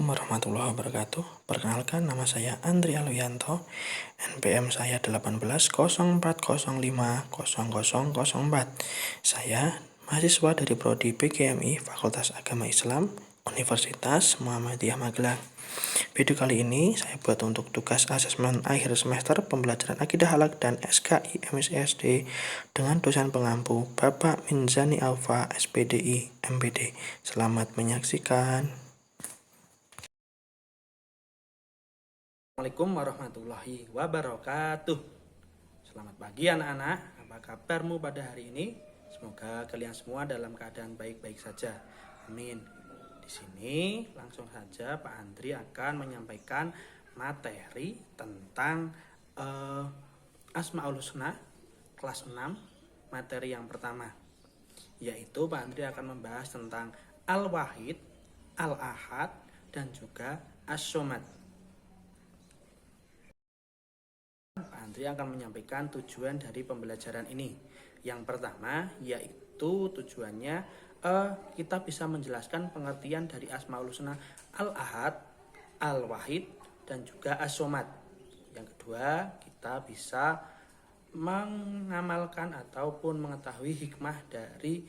Assalamualaikum warahmatullahi wabarakatuh. Perkenalkan, nama saya Andri Alwianto. NPM saya 1804050004. Saya mahasiswa dari Prodi PGMI Fakultas Agama Islam Universitas Muhammadiyah Magelang. Video kali ini saya buat untuk tugas asesmen akhir semester pembelajaran Akidah Akhlak dan SKI MSISD dengan dosen pengampu Bapak Minzani Alfa SPDI MPD. Selamat menyaksikan. Assalamualaikum warahmatullahi wabarakatuh. Selamat pagi anak-anak. Apa kabarmu pada hari ini? Semoga kalian semua dalam keadaan baik-baik saja. Amin. Di sini langsung saja Pak Andri akan menyampaikan materi tentang Asmaul Husna kelas 6, materi yang pertama. Yaitu Pak Andri akan membahas tentang Al-Wahid, Al-Ahad, dan juga As-Somad. Pak Andri akan menyampaikan tujuan dari pembelajaran ini. Yang pertama yaitu tujuannya kita bisa menjelaskan pengertian dari Asmaul Husna Al-Ahad, Al-Wahid, dan juga As-Somad. Yang kedua, kita bisa mengamalkan ataupun mengetahui hikmah dari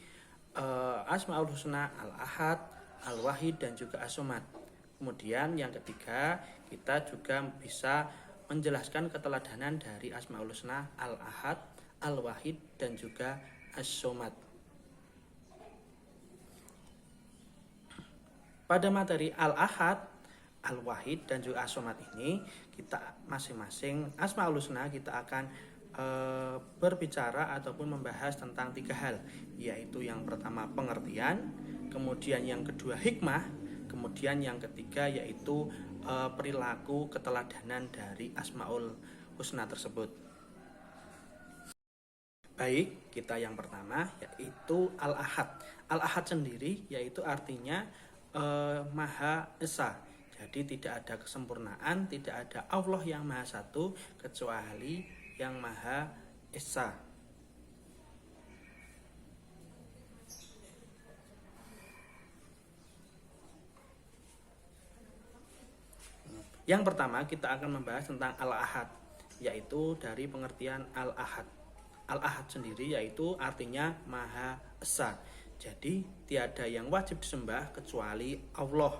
Asmaul Husna Al-Ahad, Al-Wahid, dan juga As-Somad. Kemudian yang ketiga, kita juga bisa menjelaskan keteladanan dari Asmaul Husna Al-Ahad, Al-Wahid, dan juga As-Somad. Pada materi Al-Ahad, Al-Wahid, dan juga As-Somad ini, kita masing-masing Asmaul Husna kita akan berbicara ataupun membahas tentang 3 hal, yaitu yang pertama pengertian, kemudian yang kedua hikmah, kemudian yang ketiga yaitu perilaku keteladanan dari Asmaul Husna tersebut. Baik, kita yang pertama yaitu Al-Ahad. Al-Ahad sendiri yaitu artinya Maha Esa. Jadi tidak ada kesempurnaan, tidak ada Allah yang Maha Satu kecuali yang Maha Esa. Yang pertama kita akan membahas tentang Al-Ahad, yaitu dari pengertian Al-Ahad. Al-Ahad sendiri yaitu artinya Maha Esa. Jadi tiada yang wajib disembah kecuali Allah.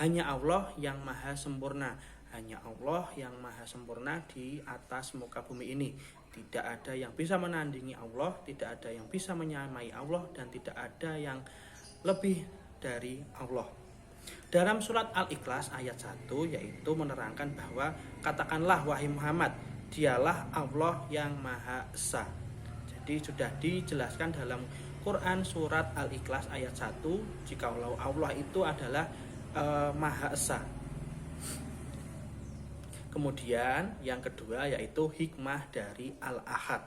Hanya Allah yang Maha Sempurna. Hanya Allah yang Maha Sempurna di atas muka bumi ini. Tidak ada yang bisa menandingi Allah, tidak ada yang bisa menyamai Allah, dan tidak ada yang lebih dari Allah. Dalam surat Al-Ikhlas ayat 1 yaitu menerangkan bahwa katakanlah wahai Muhammad, dialah Allah yang Maha Esa. Jadi sudah dijelaskan dalam Quran surat Al-Ikhlas ayat 1 jika Allah itu adalah Maha Esa. Kemudian yang kedua yaitu hikmah dari Al-Ahad.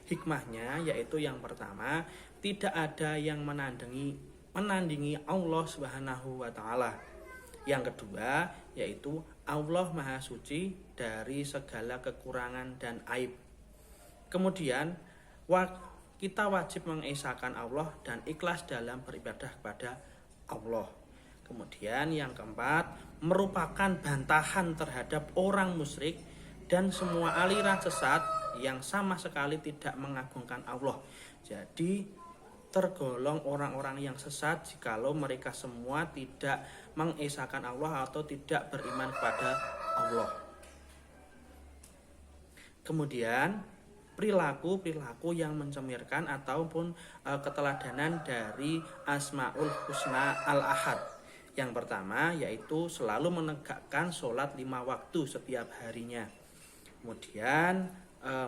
Hikmahnya yaitu yang pertama, tidak ada yang menandingi Allah Subhanahu wa Ta'ala. Yang kedua yaitu Allah Maha Suci dari segala kekurangan dan aib. Kemudian kita wajib mengesahkan Allah dan ikhlas dalam beribadah kepada Allah. Kemudian yang keempat, merupakan bantahan terhadap orang musyrik dan semua aliran sesat yang sama sekali tidak mengagungkan Allah. Jadi tergolong orang-orang yang sesat jikalau mereka semua tidak mengesahkan Allah atau tidak beriman kepada Allah. Kemudian perilaku yang mencemirkan ataupun keteladanan dari Asmaul Husna Al-Ahad. Yang pertama yaitu selalu menegakkan sholat 5 waktu setiap harinya. Kemudian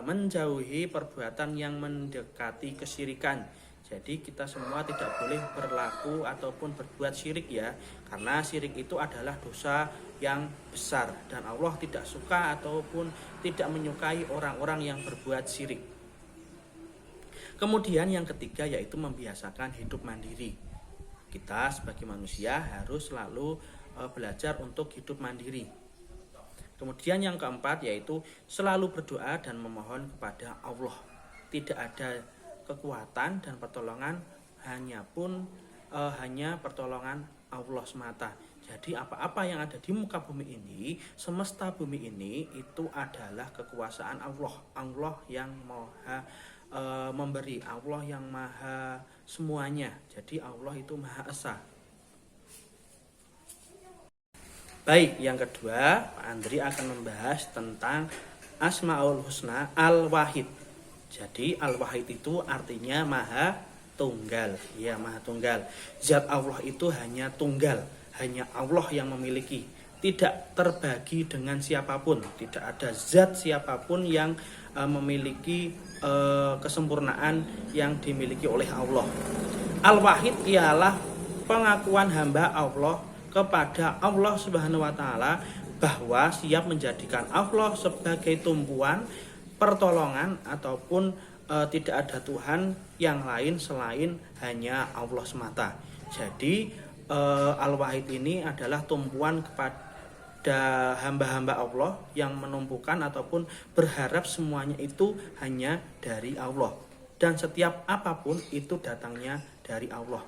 menjauhi perbuatan yang mendekati kesyirikan. Jadi kita semua tidak boleh berlaku ataupun berbuat syirik ya, karena syirik itu adalah dosa yang besar dan Allah tidak suka ataupun tidak menyukai orang-orang yang berbuat syirik. Kemudian yang ketiga yaitu membiasakan hidup mandiri. Kita sebagai manusia harus selalu belajar untuk hidup mandiri. Kemudian yang keempat yaitu selalu berdoa dan memohon kepada Allah. Tidak ada kekuatan dan pertolongan hanya pertolongan Allah semata. Jadi apa-apa yang ada di muka bumi ini, semesta bumi ini itu adalah kekuasaan Allah. Allah yang maha memberi, Allah yang maha semuanya. Jadi Allah itu maha esa. Baik, yang kedua Pak Andri akan membahas tentang Asmaul Husna Al-Wahid. Jadi Al-Wahid itu artinya maha tunggal. Ya, maha tunggal. Zat Allah itu hanya tunggal. Hanya Allah yang memiliki, tidak terbagi dengan siapapun, tidak ada zat siapapun yang memiliki kesempurnaan yang dimiliki oleh Allah. Al-Wahid ialah pengakuan hamba Allah kepada Allah Subhanahu wa taala bahwa siap menjadikan Allah sebagai tumpuan pertolongan ataupun tidak ada Tuhan yang lain selain hanya Allah semata. Jadi Al-Wahid ini adalah tumpuan kepada hamba-hamba Allah yang menumpukan ataupun berharap semuanya itu hanya dari Allah. Dan setiap apapun itu datangnya dari Allah.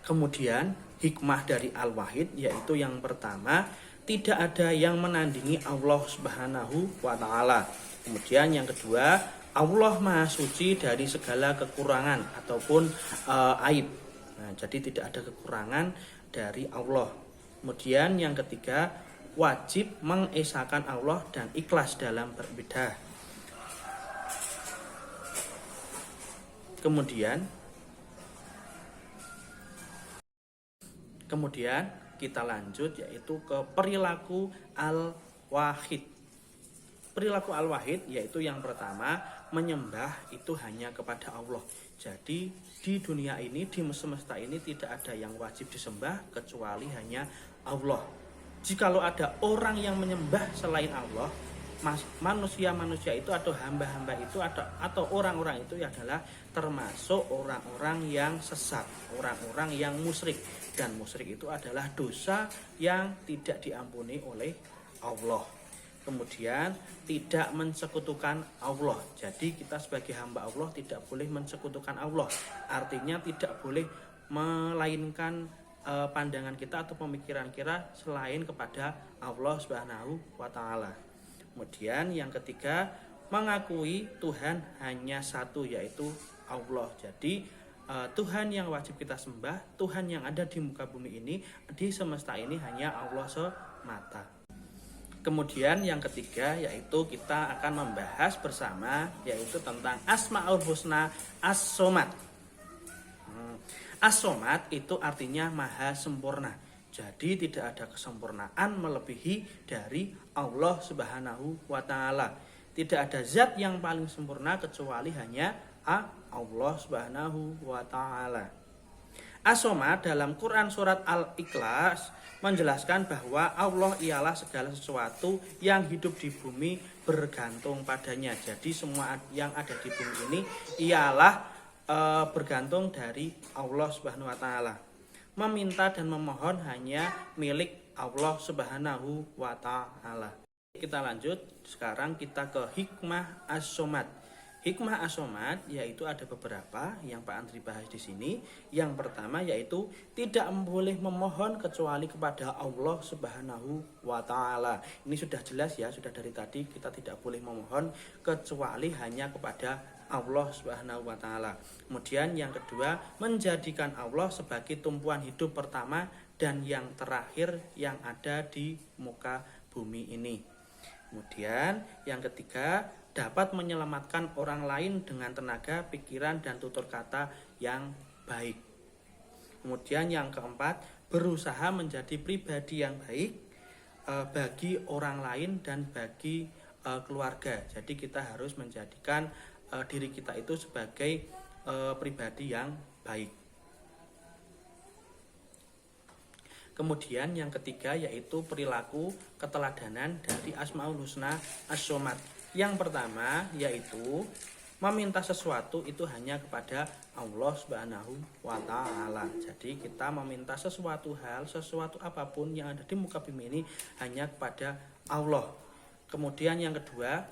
Kemudian hikmah dari Al-Wahid yaitu yang pertama, tidak ada yang menandingi Allah Subhanahu wa taala. Kemudian yang kedua, Allah Maha Suci dari segala kekurangan ataupun aib. Nah, jadi tidak ada kekurangan dari Allah. Kemudian yang ketiga, wajib mengesahkan Allah dan ikhlas dalam beribadah. Kemudian kita lanjut yaitu ke perilaku Al-Wahid. Perilaku Al-Wahid yaitu yang pertama, menyembah itu hanya kepada Allah. Jadi di dunia ini, di semesta ini tidak ada yang wajib disembah kecuali hanya Allah. Jikalau ada orang yang menyembah selain Allah, manusia-manusia itu atau hamba-hamba itu atau orang-orang itu adalah termasuk orang-orang yang sesat, orang-orang yang musyrik. Dan musyrik itu adalah dosa yang tidak diampuni oleh Allah. Kemudian tidak mensekutukan Allah. Jadi kita sebagai hamba Allah tidak boleh mensekutukan Allah. Artinya tidak boleh melainkan pandangan kita atau pemikiran kita selain kepada Allah Subhanahu wa taala. Kemudian yang ketiga, mengakui Tuhan hanya satu yaitu Allah. Jadi Tuhan yang wajib kita sembah, Tuhan yang ada di muka bumi ini, di semesta ini hanya Allah semata. Kemudian yang ketiga yaitu kita akan membahas bersama yaitu tentang Asmaul Husna As-Somad. As-Somad itu artinya maha sempurna. Jadi tidak ada kesempurnaan melebihi dari Allah Subhanahu wa taala. Tidak ada zat yang paling sempurna kecuali hanya Allah Subhanahu wa taala. As-Somad dalam Quran surat Al-Ikhlas menjelaskan bahwa Allah ialah segala sesuatu yang hidup di bumi bergantung padanya. Jadi semua yang ada di bumi ini ialah bergantung dari Allah Subhanahu wa taala. Meminta dan memohon hanya milik Allah Subhanahu wa taala. Kita lanjut, sekarang kita ke hikmah As-Somad. Hikmah As-Somad yaitu ada beberapa yang Pak Andri bahas di sini. Yang pertama yaitu tidak boleh memohon kecuali kepada Allah Subhanahu wa taala. Ini sudah jelas ya, sudah dari tadi kita tidak boleh memohon kecuali hanya kepada Allah Subhanahu wa taala. Kemudian yang kedua, menjadikan Allah sebagai tumpuan hidup pertama dan yang terakhir yang ada di muka bumi ini. Kemudian yang ketiga, dapat menyelamatkan orang lain dengan tenaga, pikiran, dan tutur kata yang baik. Kemudian yang keempat, berusaha menjadi pribadi yang baik bagi orang lain dan bagi keluarga. Jadi kita harus menjadikan diri kita itu sebagai pribadi yang baik. Kemudian yang ketiga yaitu perilaku keteladanan dari Asmaul Husna As-Somad. Yang pertama yaitu meminta sesuatu itu hanya kepada Allah Subhanahu wa taala. Jadi kita meminta sesuatu hal, sesuatu apapun yang ada di muka bumi ini hanya kepada Allah. Kemudian yang kedua,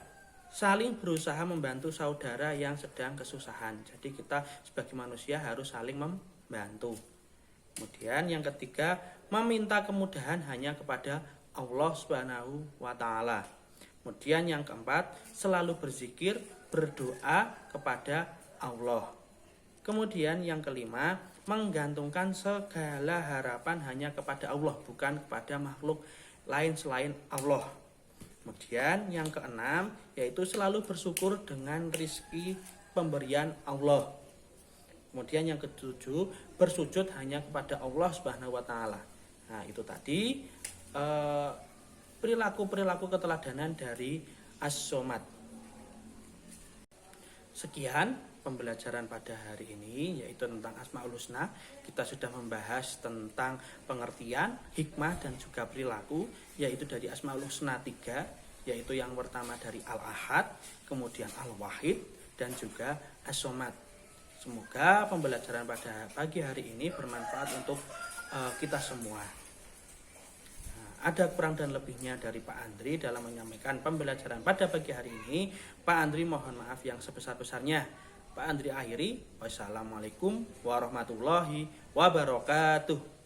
saling berusaha membantu saudara yang sedang kesusahan. Jadi kita sebagai manusia harus saling membantu. Kemudian yang ketiga, meminta kemudahan hanya kepada Allah Subhanahu wa taala. Kemudian yang keempat, selalu berzikir, berdoa kepada Allah. Kemudian yang kelima, menggantungkan segala harapan hanya kepada Allah, bukan kepada makhluk lain selain Allah. Kemudian yang keenam, yaitu selalu bersyukur dengan rizki pemberian Allah. Kemudian yang ketujuh, bersujud hanya kepada Allah Subhanahu wa taala. Nah, itu tadi perilaku-perilaku keteladanan dari As-Somad. Sekian pembelajaran pada hari ini, yaitu tentang Asmaul Husna. Kita sudah membahas tentang pengertian, hikmah, dan juga perilaku, yaitu dari Asmaul Husna 3, yaitu yang pertama dari Al-Ahad, kemudian Al-Wahid, dan juga As-Somad. Semoga pembelajaran pada pagi hari ini bermanfaat untuk kita semua. Ada kurang dan lebihnya dari Pak Andri dalam menyampaikan pembelajaran pada pagi hari ini. Pak Andri mohon maaf yang sebesar-besarnya. Pak Andri akhiri, wassalamualaikum warahmatullahi wabarakatuh.